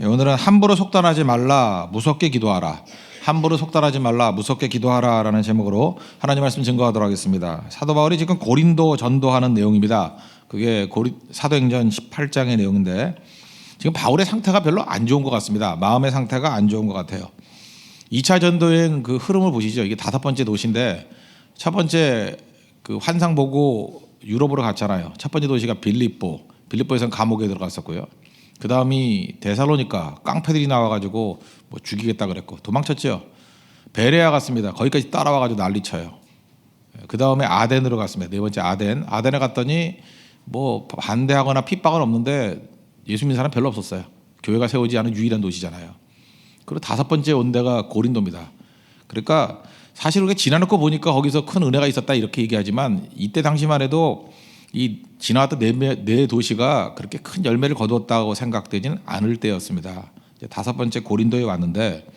오늘은 함부로 속단하지 말라, 무섭게 기도하라. 함부로 속단하지 말라, 무섭게 기도하라라는 제목으로 하나님 말씀 증거하도록 하겠습니다. 사도 바울이 지금 고린도 전도하는 내용입니다. 그게 사도행전 18장의 내용인데 지금 바울의 상태가 별로 안 좋은 것 같습니다. 마음의 상태가 안 좋은 것 같아요. 2차 전도여행 그 흐름을 보시죠. 이게 5번째 도시인데 첫 번째 그 환상 보고 유럽으로 갔잖아요. 첫 번째 도시가 빌립보에서는 감옥에 들어갔었고요. 그 다음이 데살로니가, 깡패들이 나와가지고 뭐 죽이겠다 그랬고 도망쳤죠. 베레아 갔습니다. 거기까지 따라와가지고 난리쳐요. 그 다음에 아덴으로 갔습니다. 네 번째 아덴에 갔더니 뭐 반대하거나 핍박은 없는데 예수 믿는 사람 별로 없었어요. 교회가 세우지 않은 유일한 도시잖아요. 그리고 5번째 온 데가 고린도입니다. 그러니까 사실 우리가 지나놓고 보니까 거기서 큰 은혜가 있었다 이렇게 얘기하지만 이때 당시만 해도 이 지나왔던 네 도시가 그렇게 큰 열매를 거두었다고 생각되지는 않을 때였습니다. 이제 5번째 고린도에 왔는데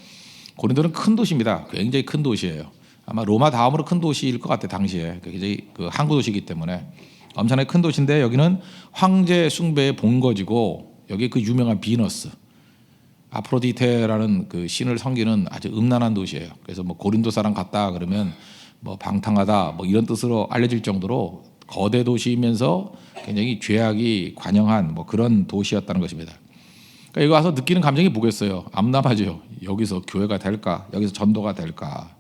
고린도는 큰 도시입니다. 굉장히 큰 도시예요. 아마 로마 다음으로 큰 도시일 것 같아요. 당시에 굉장히 그 항구 도시이기 때문에 엄청나게 큰 도시인데 여기는 황제 숭배의 본거지고 여기 그 유명한 비너스 아프로디테라는 그 신을 섬기는 아주 음란한 도시예요. 그래서 뭐 고린도 사람 같다 그러면 뭐 방탕하다 뭐 이런 뜻으로 알려질 정도로 거대 도시이면서 굉장히 죄악이 관영한 뭐 그런 도시였다는 것입니다. 그러니까 여기 와서 느끼는 감정이 뭐겠어요? 암담하죠. 여기서 교회가 될까? 여기서 전도가 될까?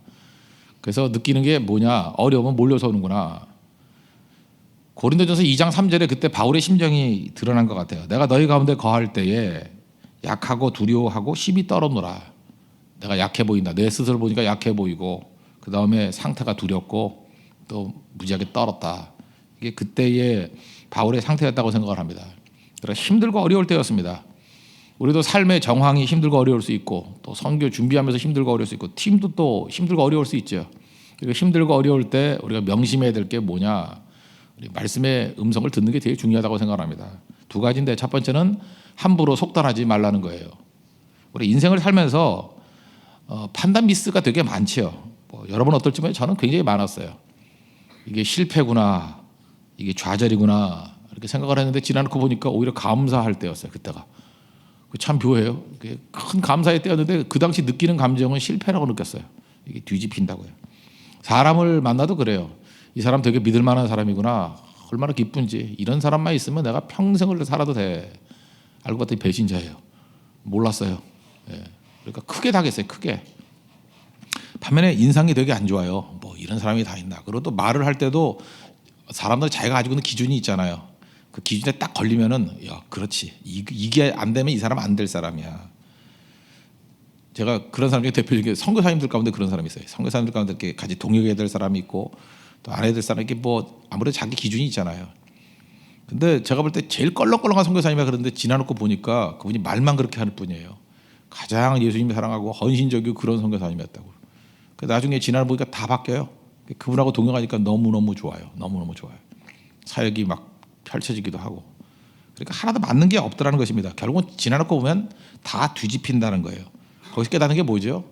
그래서 느끼는 게 뭐냐? 어려우면 몰려서 오는구나. 고린도전서 2장 3절에 그때 바울의 심정이 드러난 것 같아요. 내가 너희 가운데 거할 때에 약하고 두려워하고 심히 떨어노라. 내가 약해 보인다. 내 스스로 보니까 약해 보이고 그 다음에 상태가 두렵고 또 무지하게 떨었다. 이게 그때의 바울의 상태였다고 생각을 합니다. 그래서 힘들고 어려울 때였습니다. 우리도 삶의 정황이 힘들고 어려울 수 있고 또 선교 준비하면서 힘들고 어려울 수 있고 팀도 또 힘들고 어려울 수 있죠. 그리고 힘들고 어려울 때 우리가 명심해야 될 게 뭐냐. 우리 말씀의 음성을 듣는 게 되게 중요하다고 생각합니다. 2가지인데 첫 번째는 함부로 속단하지 말라는 거예요. 우리 인생을 살면서 판단 미스가 되게 많죠. 뭐 여러분 어떨지 모르겠지만 저는 굉장히 많았어요. 이게 실패구나. 이게 좌절이구나 이렇게 생각을 했는데 지나놓고 보니까 오히려 감사할 때였어요. 그때가 참 묘해요. 큰 감사의 때였는데 그 당시 느끼는 감정은 실패라고 느꼈어요. 이게 뒤집힌다고요. 사람을 만나도 그래요. 이 사람 되게 믿을 만한 사람이구나. 얼마나 기쁜지. 이런 사람만 있으면 내가 평생을 살아도 돼. 알고 봤더니 배신자예요. 몰랐어요. 예. 그러니까 크게 당했어요. 크게. 반면에 인상이 되게 안 좋아요. 뭐 이런 사람이 다 있나. 그리고 또 말을 할 때도 사람들 자기가 가지고 있는 기준이 있잖아요. 그 기준에 딱 걸리면은 야 그렇지 이게 안 되면 이 사람 안 될 사람이야. 제가 그런 사람 중에 대표적인 선교사님들 가운데 그런 사람이 있어요. 선교사님들 가운데 이렇게 같이 동역해야 될 사람이 있고 또 안 해야 될 사람이 이렇게 뭐 아무래도 자기 기준이 있잖아요. 근데 제가 볼 때 제일 껄렁껄렁한 선교사님이 그런데 지나놓고 보니까 그분이 말만 그렇게 하는 분이에요. 가장 예수님을 사랑하고 헌신적이고 그런 선교사님이었다고. 나중에 지나고 보니까 다 바뀌어요. 그분하고 동행하니까 너무너무 좋아요. 너무너무 좋아요. 사역이 막 펼쳐지기도 하고. 그러니까 하나도 맞는 게 없더라는 것입니다. 결국은 지나놓고 보면 다 뒤집힌다는 거예요. 거기서 깨닫는 게 뭐죠?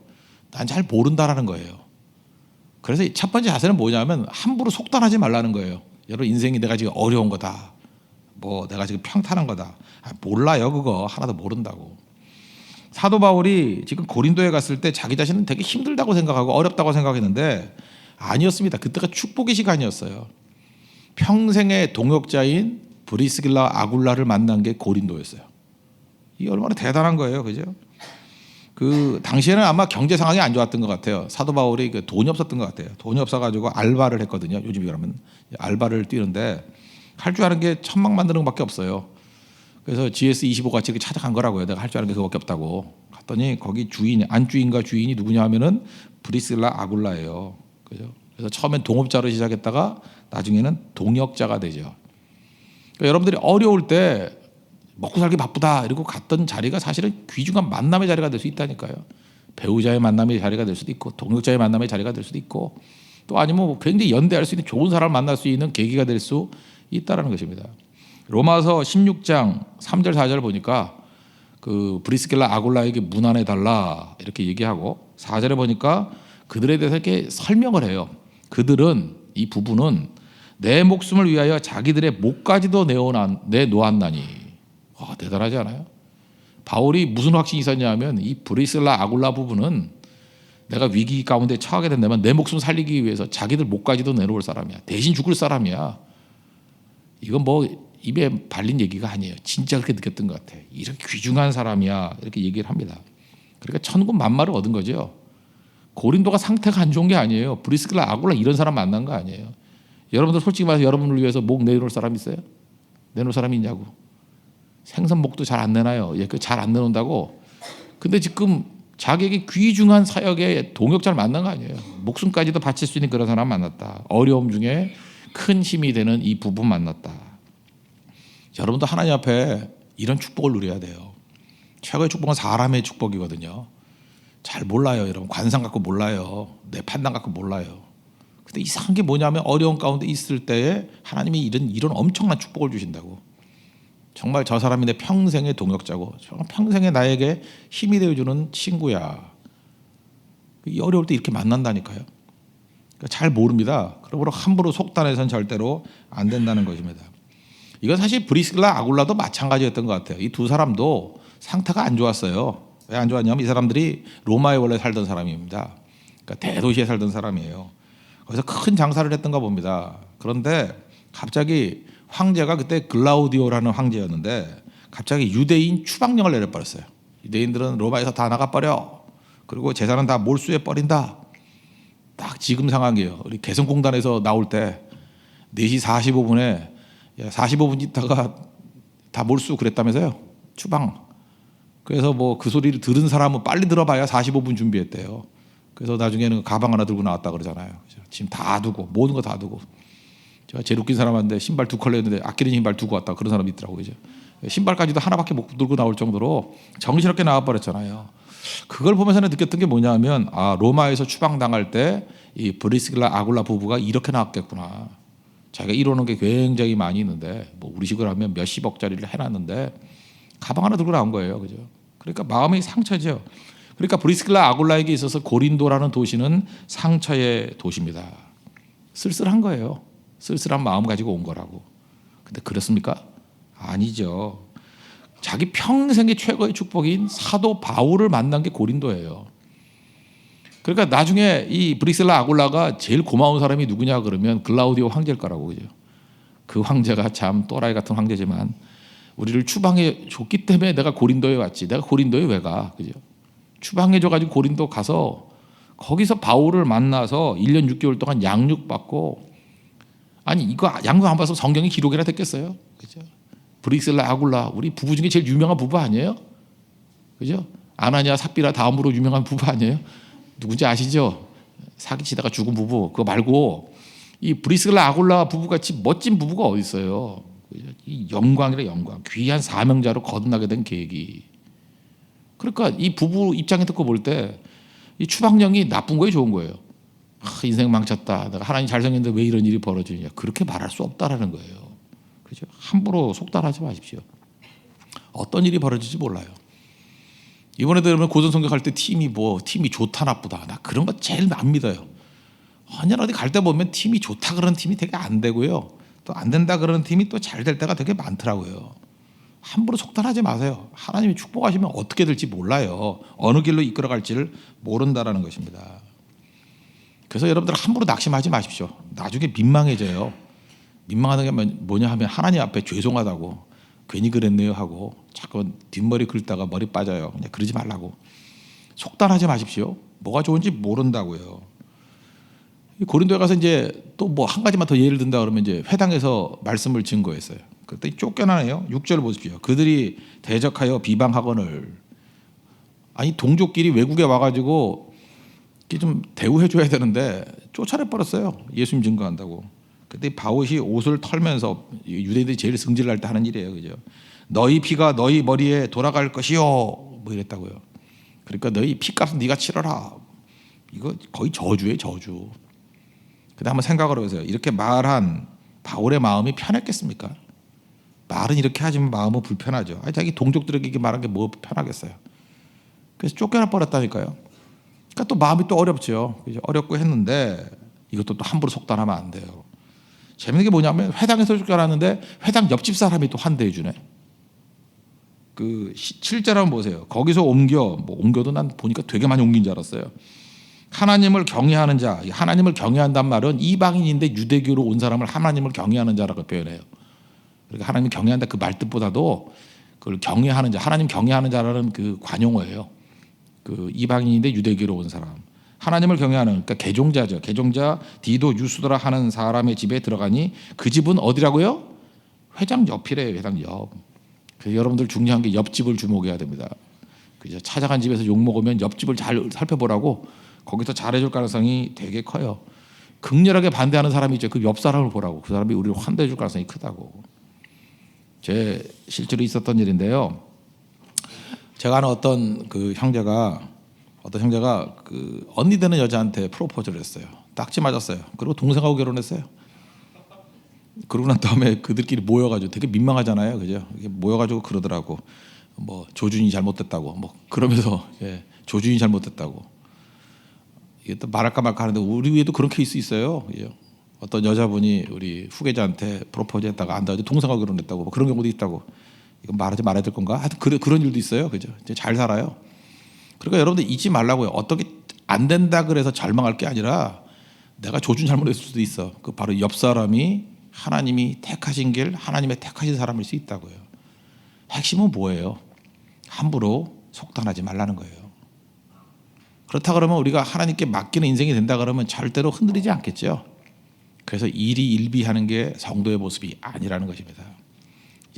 난 잘 모른다라는 거예요. 그래서 첫 번째 자세는 뭐냐면 함부로 속단하지 말라는 거예요. 여러분 인생이 내가 지금 어려운 거다. 뭐 내가 지금 평탄한 거다. 몰라요 그거. 하나도 모른다고. 사도 바울이 지금 고린도에 갔을 때 자기 자신은 되게 힘들다고 생각하고 어렵다고 생각했는데 아니었습니다. 그때가 축복의 시간이었어요. 평생의 동역자인 브리스길라 아굴라를 만난 게 고린도였어요. 이게 얼마나 대단한 거예요. 그죠? 그 당시에는 아마 경제 상황이 안 좋았던 것 같아요. 사도 바울이 그 돈이 없었던 것 같아요. 돈이 없어가지고 알바를 했거든요. 요즘 그러면 알바를 뛰는데 할 줄 아는 게 천막 만드는 것밖에 없어요. 그래서 GS25 같이 이렇게 찾아간 거라고요. 내가 할 줄 아는 게 그거밖에 없다고. 갔더니 거기 안주인과 주인이 누구냐 하면은 브리스길라 아굴라예요. 그죠? 그래서 처음엔 동업자로 시작했다가 나중에는 동역자가 되죠. 그러니까 여러분들이 어려울 때 먹고 살기 바쁘다 이러고 갔던 자리가 사실은 귀중한 만남의 자리가 될 수 있다니까요. 배우자의 만남의 자리가 될 수도 있고 동역자의 만남의 자리가 될 수도 있고 또 아니면 뭐 굉장히 연대할 수 있는 좋은 사람을 만날 수 있는 계기가 될 수 있다는 것입니다. 로마서 16장 3절 4절 보니까 그 브리스길라 아굴라에게 문안해 달라 이렇게 얘기하고 4절에 보니까 그들에 대해서 이렇게 설명을 해요. 그들은 이 부부는 내 목숨을 위하여 자기들의 목까지도 내놓았나니. 와, 대단하지 않아요? 바울이 무슨 확신이 있었냐면 이 브리스라 아굴라 부부는 내가 위기 가운데 처하게 된다면 내 목숨 살리기 위해서 자기들 목까지도 내놓을 사람이야. 대신 죽을 사람이야. 이건 뭐 입에 발린 얘기가 아니에요. 진짜 그렇게 느꼈던 것 같아. 이렇게 귀중한 사람이야. 이렇게 얘기를 합니다. 그러니까 천군만마를 얻은 거죠. 고린도가 상태가 안 좋은 게 아니에요. 브리스라 아굴라 이런 사람 만난 거 아니에요. 여러분들 솔직히 말해서 여러분을 위해서 목 내놓을 사람 있어요? 내놓을 사람이 있냐고. 생선목도 잘 안 내놔요. 잘 안 내놓는다고. 근데 지금 자기에게 귀중한 사역에 동역자를 만난 거 아니에요. 목숨까지도 바칠 수 있는 그런 사람 만났다. 어려움 중에 큰 힘이 되는 이 부부 만났다. 여러분도 하나님 앞에 이런 축복을 누려야 돼요. 최고의 축복은 사람의 축복이거든요. 잘 몰라요, 여러분. 관상 갖고 몰라요. 내 판단 갖고 몰라요. 근데 이상한 게 뭐냐면 어려운 가운데 있을 때에 하나님이 이런 엄청난 축복을 주신다고. 정말 저 사람이 내 평생의 동역자고 정말 평생에 나에게 힘이 되어주는 친구야. 이 어려울 때 이렇게 만난다니까요. 그러니까 잘 모릅니다. 그러므로 함부로 속단해서는 절대로 안 된다는 것입니다. 이건 사실 브리스라 아굴라도 마찬가지였던 것 같아요. 이 두 사람도 상태가 안 좋았어요. 왜 안 좋았냐면 이 사람들이 로마에 원래 살던 사람입니다. 그러니까 대도시에 살던 사람이에요. 거기서 큰 장사를 했던가 봅니다. 그런데 갑자기 황제가 그때 글라우디오라는 황제였는데 갑자기 유대인 추방령을 내려버렸어요. 유대인들은 로마에서 다 나가버려. 그리고 재산은 다 몰수해 버린다. 딱 지금 상황이에요. 우리 개성공단에서 나올 때 4시 45분에 45분 있다가 다 몰수 그랬다면서요. 추방. 그래서 뭐 그 소리를 들은 사람은 빨리 들어봐야 45분 준비했대요. 그래서 나중에는 가방 하나 들고 나왔다 그러잖아요. 지금 다 두고 모든 거 다 두고. 제가 제일 웃긴 사람한테 신발 2컬러 했는데 아끼는 신발 두고 왔다 그런 사람이 있더라고요. 그죠? 신발까지도 하나밖에 못 들고 나올 정도로 정신없게 나와버렸잖아요. 그걸 보면서 느꼈던 게 뭐냐면 로마에서 추방당할 때 이 브리스라 아굴라 부부가 이렇게 나왔겠구나. 자기가 이뤄놓은 게 굉장히 많이 있는데 뭐 우리식으로 하면 몇십억짜리를 해놨는데 가방 하나 들고 나온 거예요. 그죠? 그러니까 마음이 상처죠. 그러니까 브리스라 아굴라에게 있어서 고린도라는 도시는 상처의 도시입니다. 쓸쓸한 거예요. 쓸쓸한 마음 가지고 온 거라고. 근데 그렇습니까? 아니죠. 자기 평생의 최고의 축복인 사도 바울을 만난 게 고린도예요. 그러니까 나중에 이 브리스라 아굴라가 제일 고마운 사람이 누구냐 그러면 글라우디오 황제일 거라고. 그죠? 그 황제가 참 또라이 같은 황제지만 우리를 추방해 줬기 때문에 내가 고린도에 왔지. 내가 고린도에 왜 가? 그죠? 추방해 줘가지고 고린도 가서 거기서 바울을 만나서 1년 6개월 동안 양육받고 아니 이거 양육 안 봐서 성경이 기록이나 됐겠어요? 그죠? 브리스라 아굴라 우리 부부 중에 제일 유명한 부부 아니에요? 그죠? 아나니아 삽비라 다음으로 유명한 부부 아니에요? 누군지 아시죠? 사기치다가 죽은 부부. 그거 말고 이 브리스라 아굴라 부부같이 멋진 부부가 어디 있어요? 그죠? 이 영광이라 영광. 귀한 사명자로 거듭나게 된 계기. 그러니까 이 부부 입장에 듣고 볼 때 이 추방령이 나쁜 거예요, 좋은 거예요? 인생 망쳤다. 내가 하나님 잘생겼는데 왜 이런 일이 벌어지느냐. 그렇게 말할 수 없다라는 거예요. 그죠? 함부로 속단하지 마십시오. 어떤 일이 벌어질지 몰라요. 이번에도 여러분 고전 성경할 때 팀이 좋다 나쁘다. 나 그런 거 제일 안 믿어요. 언제나 어디 갈 때 보면 팀이 좋다 그러는 팀이 되게 안 되고요. 또 안 된다 그러는 팀이 또 잘 될 때가 되게 많더라고요. 함부로 속단하지 마세요. 하나님이 축복하시면 어떻게 될지 몰라요. 어느 길로 이끌어갈지를 모른다라는 것입니다. 그래서 여러분들 함부로 낙심하지 마십시오. 나중에 민망해져요. 민망하는 게 뭐냐 하면 하나님 앞에 죄송하다고 괜히 그랬네요 하고 자꾸 뒷머리 긁다가 머리 빠져요. 그냥 그러지 말라고. 속단하지 마십시오. 뭐가 좋은지 모른다고요. 고린도에 가서 이제 또 뭐 한 가지만 더 예를 든다 그러면 이제 회당에서 말씀을 증거했어요. 그때 쫓겨나네요. 6절 보십시오. 그들이 대적하여 비방하거늘. 아니 동족끼리 외국에 와가지고 좀 대우해 줘야 되는데 쫓아내 버렸어요. 예수님 증거한다고. 그때 바울이 옷을 털면서 유대인들이 제일 승질날 때 하는 일이에요. 그죠? 너희 피가 너희 머리에 돌아갈 것이요. 뭐 이랬다고요. 그러니까 너희 피값은 네가 치러라. 이거 거의 저주예요, 저주. 근데 한번 생각을 해보세요. 이렇게 말한 바울의 마음이 편했겠습니까? 말은 이렇게 하지만 마음은 불편하죠. 아니, 자기 동족들에게 이렇게 말한 게 뭐 편하겠어요. 그래서 쫓겨나 버렸다니까요. 그러니까 또 마음이 또 어렵죠. 그죠? 어렵고 했는데 이것도 또 함부로 속단하면 안 돼요. 재밌는 게 뭐냐면 회당에서 쫓겨났는데 회당 옆집 사람이 또 환대해 주네. 실제로 한번 보세요. 거기서 옮겨도 난 보니까 되게 많이 옮긴 줄 알았어요. 하나님을 경외하는 자, 하나님을 경외한단 말은 이방인인데 유대교로 온 사람을 하나님을 경외하는 자라고 표현해요. 그러니까 하나님을 경외한다 그 말뜻보다도 그걸 경외하는 자, 하나님 경외하는 자라는 그 관용어예요. 그 이방인인데 유대교로 온 사람, 하나님을 경외하는, 그러니까 개종자죠. 개종자 디도 유스도라 하는 사람의 집에 들어가니 그 집은 어디라고요? 회당 옆이래요. 회당 옆. 그래서 여러분들 중요한 게 옆집을 주목해야 됩니다. 그죠? 찾아간 집에서 욕 먹으면 옆집을 잘 살펴보라고. 거기서 잘해줄 가능성이 되게 커요. 극렬하게 반대하는 사람이 있죠. 그 옆 사람을 보라고. 그 사람이 우리를 환대해줄 가능성이 크다고. 제 실제로 있었던 일인데요. 제가 아는 어떤 형제가 그 언니 되는 여자한테 프로포즈를 했어요. 딱지 맞았어요. 그리고 동생하고 결혼했어요. 그러고 난 다음에 그들끼리 모여가지고 되게 민망하잖아요, 그죠? 모여가지고 그러더라고. 뭐 조준이 잘못됐다고. 뭐 그러면서 조준이 잘못됐다고. 이게 또 말할까 말까 하는데 우리 위에도 그런 케이스 있어요. 그죠? 어떤 여자분이 우리 후계자한테 프로포즈했다가 안 닿아서 동생하고 결혼했다고. 뭐 그런 경우도 있다고. 이건 말하지 말아야 될 건가? 하여튼 그런 일도 있어요, 그죠? 이제 잘 살아요. 그러니까 여러분들 잊지 말라고요. 어떻게 안 된다 그래서 절망할 게 아니라 내가 조준 잘못했을 수도 있어. 그 바로 옆 사람이 하나님이 택하신 길, 하나님의 택하신 사람일 수 있다고요. 핵심은 뭐예요? 함부로 속단하지 말라는 거예요. 그렇다 그러면 우리가 하나님께 맡기는 인생이 된다 그러면 절대로 흔들리지 않겠죠. 그래서 일희일비하는 게 성도의 모습이 아니라는 것입니다.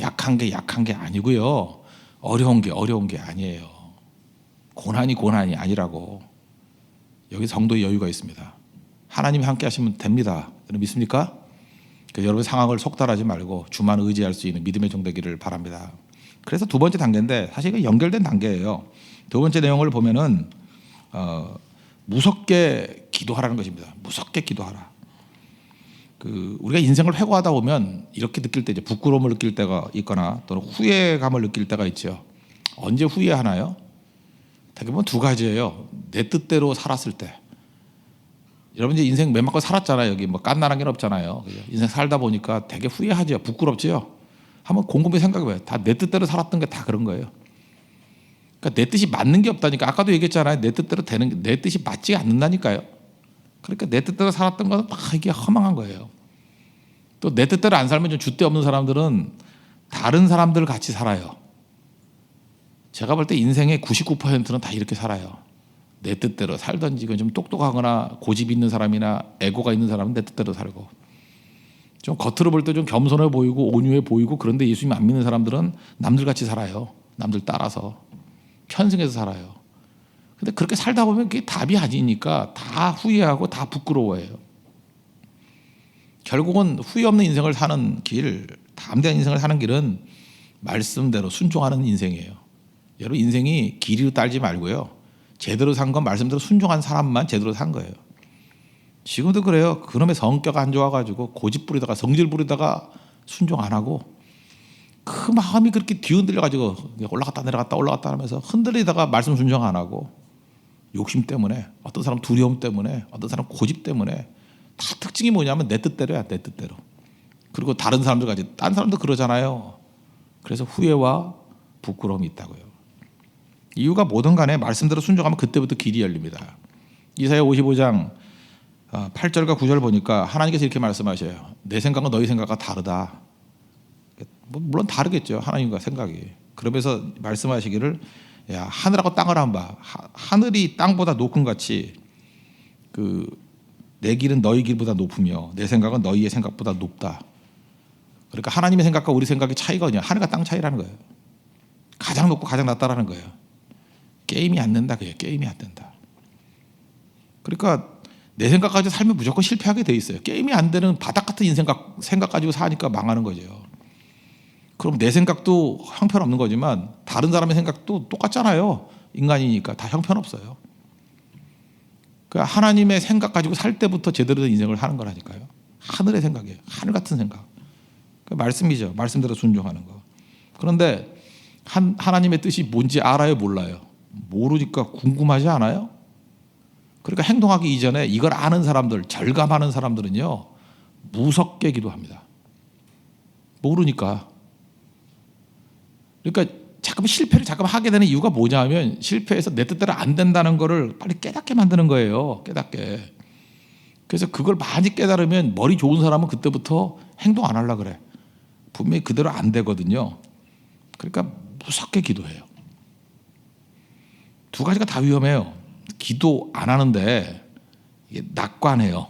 약한 게 아니고요. 어려운 게 아니에요. 고난이 아니라고. 여기 성도의 여유가 있습니다. 하나님이 함께 하시면 됩니다. 여러분 믿습니까? 여러분 상황을 속단하지 말고 주만 의지할 수 있는 믿음의 종 되기를 바랍니다. 그래서 두 번째 단계인데 사실 이거 연결된 단계예요. 두 번째 내용을 보면은 무섭게 기도하라는 것입니다. 무섭게 기도하라. 우리가 인생을 회고하다 보면 이렇게 느낄 때 이제 부끄러움을 느낄 때가 있거나 또는 후회감을 느낄 때가 있죠. 언제 후회하나요? 대부분 두 가지예요. 내 뜻대로 살았을 때. 여러분 이제 인생 맨 맞고 살았잖아요. 여기 뭐 깐난한 게 없잖아요. 그죠? 인생 살다 보니까 되게 후회하죠. 부끄럽죠. 한번 곰곰이 생각해봐요. 다 내 뜻대로 살았던 게 다 그런 거예요. 그러니까 내 뜻이 맞는 게 없다니까. 아까도 얘기했잖아요. 내 뜻대로 되는 게 내 뜻이 맞지 않는다니까요. 그러니까 내 뜻대로 살았던 거는 다 이게 허망한 거예요. 또 내 뜻대로 안 살면 좀 줏대 없는 사람들은 다른 사람들 같이 살아요. 제가 볼 때 인생의 99%는 다 이렇게 살아요. 내 뜻대로 살든지 좀 똑똑하거나 고집 있는 사람이나 에고가 있는 사람은 내 뜻대로 살고 좀 겉으로 볼 때 좀 겸손해 보이고 온유해 보이고 그런데 예수님 안 믿는 사람들은 남들같이 살아요. 남들 따라서 편승해서 살아요. 근데 그렇게 살다 보면 그게 답이 아니니까 다 후회하고 다 부끄러워해요. 결국은 후회 없는 인생을 사는 길, 담대한 인생을 사는 길은 말씀대로 순종하는 인생이에요. 여러분 인생이 길이로 따지지 말고요. 제대로 산 건 말씀대로 순종한 사람만 제대로 산 거예요. 지금도 그래요. 그놈의 성격 안 좋아가지고 고집 부리다가 성질 부리다가 순종 안 하고 그 마음이 그렇게 뒤흔들려가지고 올라갔다 내려갔다 하면서 흔들리다가 말씀 순종 안 하고 욕심 때문에 어떤 사람 두려움 때문에 어떤 사람 고집 때문에 다 특징이 뭐냐면 내 뜻대로야. 내 뜻대로. 그리고 다른 사람들 같이 다른 사람도 그러잖아요. 그래서 후회와 부끄러움이 있다고요. 이유가 뭐든 간에 말씀대로 순종하면 그때부터 길이 열립니다. 이사야 55장 8절과 9절 보니까 하나님께서 이렇게 말씀하셔요. 내 생각은 너희 생각과 다르다. 물론 다르겠죠. 하나님과 생각이. 그러면서 말씀하시기를 야 하늘하고 땅을 한 봐. 하늘이 땅보다 높은 같이 내 길은 너희 길보다 높으며 내 생각은 너희의 생각보다 높다. 그러니까 하나님의 생각과 우리 생각의 차이가 그냥 하늘과 땅 차이라는 거예요. 가장 높고 가장 낮다라는 거예요. 게임이 안 된다. 그게 게임이 안 된다. 그러니까 내 생각 가지고 살면 무조건 실패하게 돼 있어요. 게임이 안 되는 바닥 같은 생각 가지고 사니까 망하는 거죠. 그럼 내 생각도 형편없는 거지만 다른 사람의 생각도 똑같잖아요. 인간이니까 다 형편없어요. 그러니까 하나님의 생각 가지고 살 때부터 제대로 된 인생을 하는 거라니까요. 하늘의 생각이에요. 하늘 같은 생각. 그러니까 말씀이죠. 말씀대로 순종하는 거. 그런데 하나님의 뜻이 뭔지 알아요? 몰라요? 모르니까 궁금하지 않아요? 그러니까 행동하기 이전에 이걸 아는 사람들, 절감하는 사람들은요 무섭게 기도합니다. 모르니까. 그러니까 잠깐만 실패를 잠깐만 하게 되는 이유가 뭐냐면 실패해서 내 뜻대로 안 된다는 거를 빨리 깨닫게 만드는 거예요. 깨닫게. 그래서 그걸 많이 깨달으면 머리 좋은 사람은 그때부터 행동 안 하려고 그래. 분명히 그대로 안 되거든요. 그러니까 무섭게 기도해요. 두 가지가 다 위험해요. 기도 안 하는데 이게 낙관해요.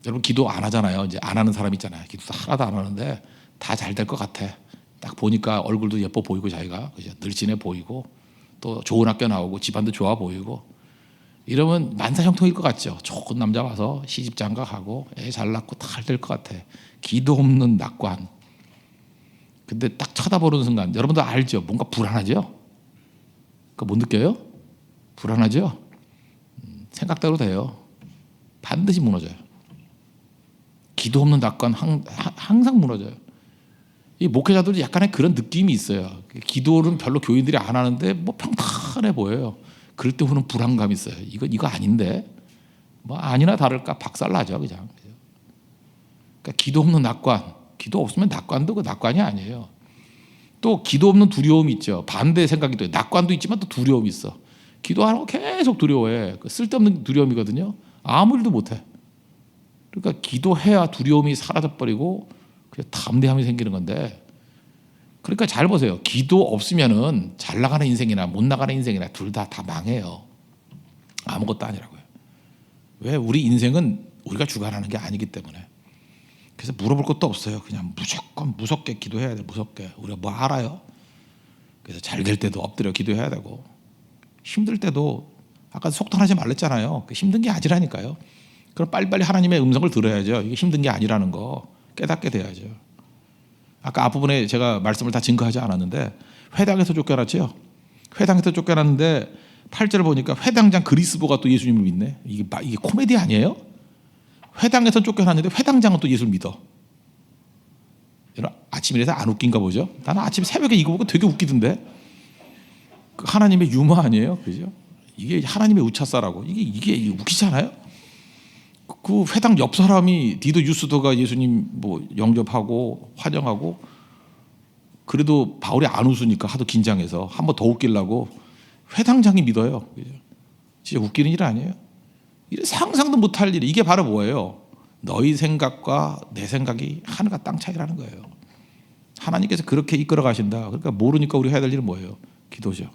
여러분 기도 안 하잖아요. 이제 안 하는 사람 있잖아요. 기도 하나도 안 하는데 다 잘 될 것 같아. 딱 보니까 얼굴도 예뻐 보이고 자기가 그죠? 늘씬해 보이고 또 좋은 학교 나오고 집안도 좋아 보이고 이러면 만사형통일 것 같죠. 좋은 남자 와서 시집장가하고 애 잘 낳고 다 될 것 같아. 기도 없는 낙관. 근데 딱 쳐다보는 순간 여러분도 알죠. 뭔가 불안하죠. 그거 못 느껴요? 불안하죠. 생각대로 돼요. 반드시 무너져요. 기도 없는 낙관 항상 무너져요. 이 목회자들도 약간의 그런 느낌이 있어요. 기도는 별로 교인들이 안 하는데 뭐 평탄해 보여요. 그럴 때 오는 불안감이 있어요. 이거 아닌데 뭐 아니나 다를까 박살나죠 그냥. 그러니까 기도 없는 낙관. 기도 없으면 낙관도 그 낙관이 아니에요. 또 기도 없는 두려움이 있죠. 반대 생각이 또 낙관도 있지만 또 두려움이 있어. 기도하는 거 계속 두려워해. 쓸데없는 두려움이거든요. 아무 일도 못해. 그러니까 기도해야 두려움이 사라져버리고 그냥 담대함이 생기는 건데 그러니까 잘 보세요. 기도 없으면은 잘 나가는 인생이나 못 나가는 인생이나 둘 다 망해요. 아무것도 아니라고요. 왜? 우리 인생은 우리가 주관하는 게 아니기 때문에. 그래서 물어볼 것도 없어요. 그냥 무조건 무섭게 기도해야 돼. 무섭게. 우리가 뭐 알아요? 그래서 잘 될 때도 엎드려 기도해야 되고 힘들 때도 아까 속단하지 말랬잖아요. 힘든 게 아니라니까요. 그럼 빨리빨리 하나님의 음성을 들어야죠. 이게 힘든 게 아니라는 거 깨닫게 돼야죠. 아까 앞부분에 제가 말씀을 다 증거하지 않았는데 회당에서 쫓겨났죠. 회당에서 쫓겨났는데 8절을 보니까 회당장 그리스도가 또 예수님을 믿네. 이게 코미디 아니에요? 회당에서 쫓겨났는데 회당장은 또 예수를 믿어. 아침 일에서 안 웃긴가 보죠? 나는 아침 새벽에 이거 보고 되게 웃기던데. 하나님의 유머 아니에요? 그죠? 이게 하나님의 우차사라고. 이게 웃기잖아요? 그 회당 옆 사람이 디도 유스도가 예수님 뭐 영접하고 환영하고 그래도 바울이 안 웃으니까 하도 긴장해서 한 번 더 웃기려고 회당장이 믿어요. 진짜 웃기는 일 아니에요? 이래 상상도 못할 일이 이게 바로 뭐예요? 너희 생각과 내 생각이 하늘과 땅 차이라는 거예요. 하나님께서 그렇게 이끌어 가신다. 그러니까 모르니까 우리 해야 될 일은 뭐예요? 기도죠.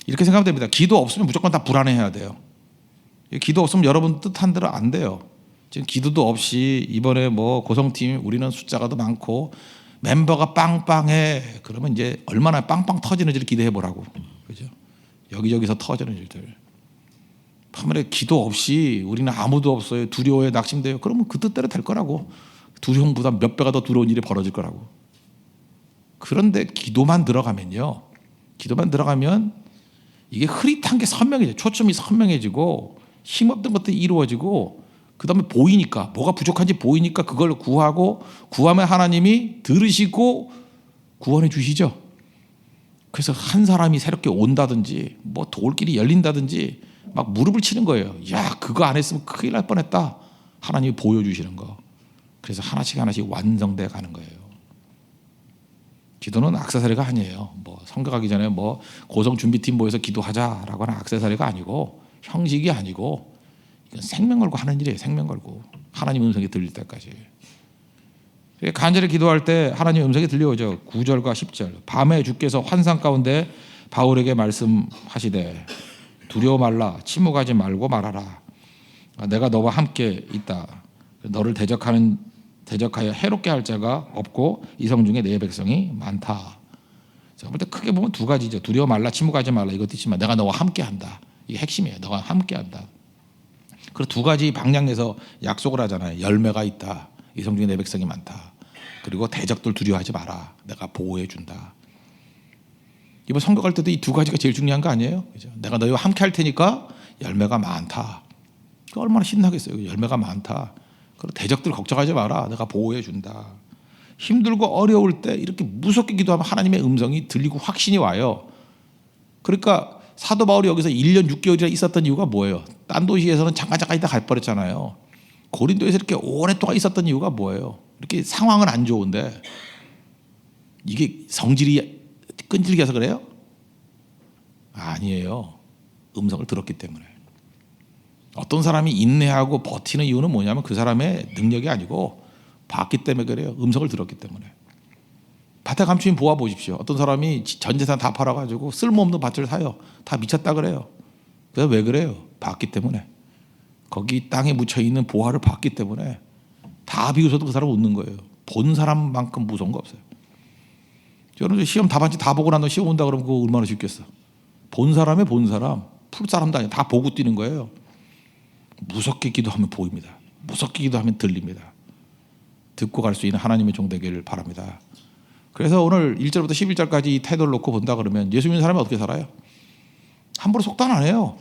이렇게 생각하면 됩니다. 기도 없으면 무조건 다 불안해해야 돼요. 기도 없으면 여러분 뜻한 대로 안 돼요. 지금 기도도 없이 이번에 뭐 고성팀 우리는 숫자가 더 많고 멤버가 빵빵해. 그러면 이제 얼마나 빵빵 터지는지를 기대해 보라고. 그죠? 여기저기서 터지는 일들. 반면에 기도 없이 우리는 아무도 없어요. 두려워요. 낙심돼요. 그러면 그 뜻대로 될 거라고. 두려움보다 몇 배가 더 두려운 일이 벌어질 거라고. 그런데 기도만 들어가면요. 기도만 들어가면 이게 흐릿한 게 선명해져요. 초점이 선명해지고 힘없던 것들이 이루어지고 그 다음에 보이니까 뭐가 부족한지 보이니까 그걸 구하고 구하면 하나님이 들으시고 구원해 주시죠. 그래서 한 사람이 새롭게 온다든지 뭐 돌길이 열린다든지 막 무릎을 치는 거예요. 야 그거 안 했으면 큰일 날 뻔했다. 하나님이 보여주시는 거. 그래서 하나씩 하나씩 완성돼 가는 거예요. 기도는 액세서리가 아니에요. 뭐 선거 가기 전에 뭐 고성 준비팀 모여서 기도하자라고 하는 액세서리가 아니고 형식이 아니고 이건 생명 걸고 하는 일이에요. 생명 걸고 하나님 음성이 들릴 때까지. 간절히 기도할 때 하나님 음성이 들려오죠. 9절과 10절. 밤에 주께서 환상 가운데 바울에게 말씀하시되 두려워 말라. 침묵하지 말고 말하라. 내가 너와 함께 있다. 너를 대적하여 해롭게 할 자가 없고 이성 중에 내 백성이 많다. 제가 볼 때 크게 보면 두 가지죠. 두려워 말라, 침묵하지 말라 이것도 있지만 내가 너와 함께한다. 이게 핵심이에요. 너와 함께한다. 그리고 두 가지 방향에서 약속을 하잖아요. 열매가 있다. 이성 중에 내 백성이 많다. 그리고 대적들 두려워하지 마라. 내가 보호해 준다. 이번 선거 갈 때도 이 두 가지가 제일 중요한 거 아니에요? 그죠? 내가 너희와 함께할 테니까 열매가 많다. 얼마나 신나겠어요. 열매가 많다. 그리고 대적들 걱정하지 마라. 내가 보호해 준다. 힘들고 어려울 때 이렇게 무섭게 기도하면 하나님의 음성이 들리고 확신이 와요. 그러니까 사도 바울이 여기서 1년 6개월이나 있었던 이유가 뭐예요? 딴 도시에서는 잠깐 있다 갈 뻔했잖아요. 고린도에서 이렇게 오랫동안 있었던 이유가 뭐예요? 이렇게 상황은 안 좋은데 이게 성질이 끈질기게 해서 그래요? 아니에요. 음성을 들었기 때문에. 어떤 사람이 인내하고 버티는 이유는 뭐냐면 그 사람의 능력이 아니고 봤기 때문에 그래요. 음성을 들었기 때문에. 밭에 감추인 보아 보십시오. 어떤 사람이 전 재산 다 팔아가지고 쓸모없는 밭을 사요. 다 미쳤다 그래요. 그래서 왜 그래요? 봤기 때문에. 거기 땅에 묻혀있는 보화를 봤기 때문에 다 비웃어도 그 사람 웃는 거예요. 본 사람만큼 무서운 거 없어요. 여러분 시험 답안지 다 보고 난 다음에 시험 온다 그러면 그거 얼마나 쉽겠어. 본 사람의 본 사람, 풀 사람도 아니야. 다 보고 뛰는 거예요. 무섭게 기도하면 보입니다. 무섭게 기도하면 들립니다. 듣고 갈 수 있는 하나님의 종 되기를 바랍니다. 그래서 오늘 1절부터 11절까지 이 태도를 놓고 본다 그러면 예수 믿는 사람이 어떻게 살아요? 함부로 속단 안 해요.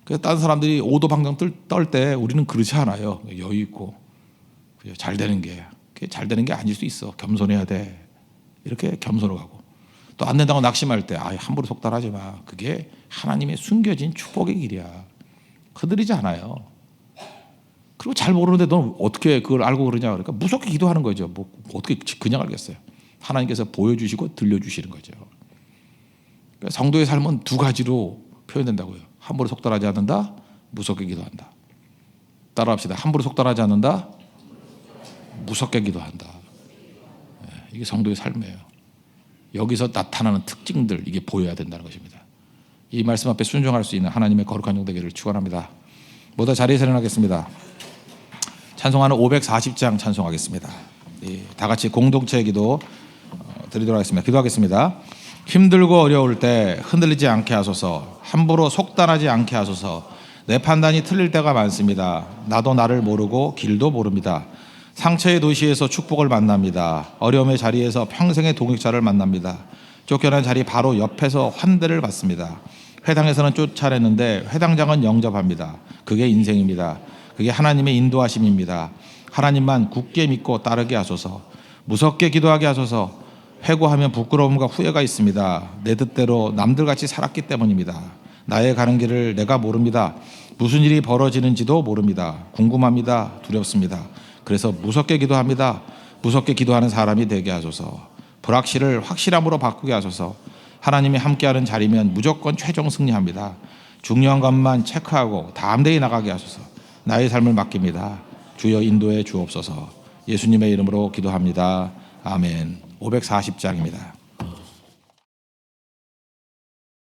그래서 다른 사람들이 오도방정 떨 때 우리는 그렇지 않아요. 여유 있고 잘 되는 게 아닐 수 있어. 겸손해야 돼. 이렇게 겸손을 가고 또 안 된다고 낙심할 때 함부로 속단하지 마. 그게 하나님의 숨겨진 축복의 길이야. 흔들리지 않아요. 그리고 잘 모르는데 넌 어떻게 그걸 알고 그러냐. 그러니까 무섭게 기도하는 거죠. 뭐 어떻게 그냥 알겠어요. 하나님께서 보여주시고 들려주시는 거죠. 그러니까 성도의 삶은 두 가지로 표현된다고요. 함부로 속단하지 않는다. 무섭게 기도한다. 따라합시다. 함부로 속단하지 않는다. 무섭게 기도한다. 이게 성도의 삶이에요. 여기서 나타나는 특징들 이게 보여야 된다는 것입니다. 이 말씀 앞에 순종할 수 있는 하나님의 거룩한 종 되기를 축원합니다. 모두 자리에서 일어나겠습니다. 찬송하는 540장 찬송하겠습니다. 다 같이 공동체 기도 드리도록 하겠습니다. 기도하겠습니다. 힘들고 어려울 때 흔들리지 않게 하소서. 함부로 속단하지 않게 하소서. 내 판단이 틀릴 때가 많습니다. 나도 나를 모르고 길도 모릅니다. 상처의 도시에서 축복을 만납니다. 어려움의 자리에서 평생의 동역자를 만납니다. 쫓겨난 자리 바로 옆에서 환대를 받습니다. 회당에서는 쫓아냈는데 회당장은 영접합니다. 그게 인생입니다. 그게 하나님의 인도하심입니다. 하나님만 굳게 믿고 따르게 하소서. 무섭게 기도하게 하소서. 회고하면 부끄러움과 후회가 있습니다. 내 뜻대로 남들같이 살았기 때문입니다. 나의 가는 길을 내가 모릅니다. 무슨 일이 벌어지는지도 모릅니다. 궁금합니다. 두렵습니다. 그래서 무섭게 기도합니다. 무섭게 기도하는 사람이 되게 하소서. 불확실을 확실함으로 바꾸게 하소서. 하나님이 함께하는 자리면 무조건 최종 승리합니다. 중요한 것만 체크하고 담대히 나가게 하소서. 나의 삶을 맡깁니다. 주여 인도해 주옵소서. 예수님의 이름으로 기도합니다. 아멘. 540장입니다.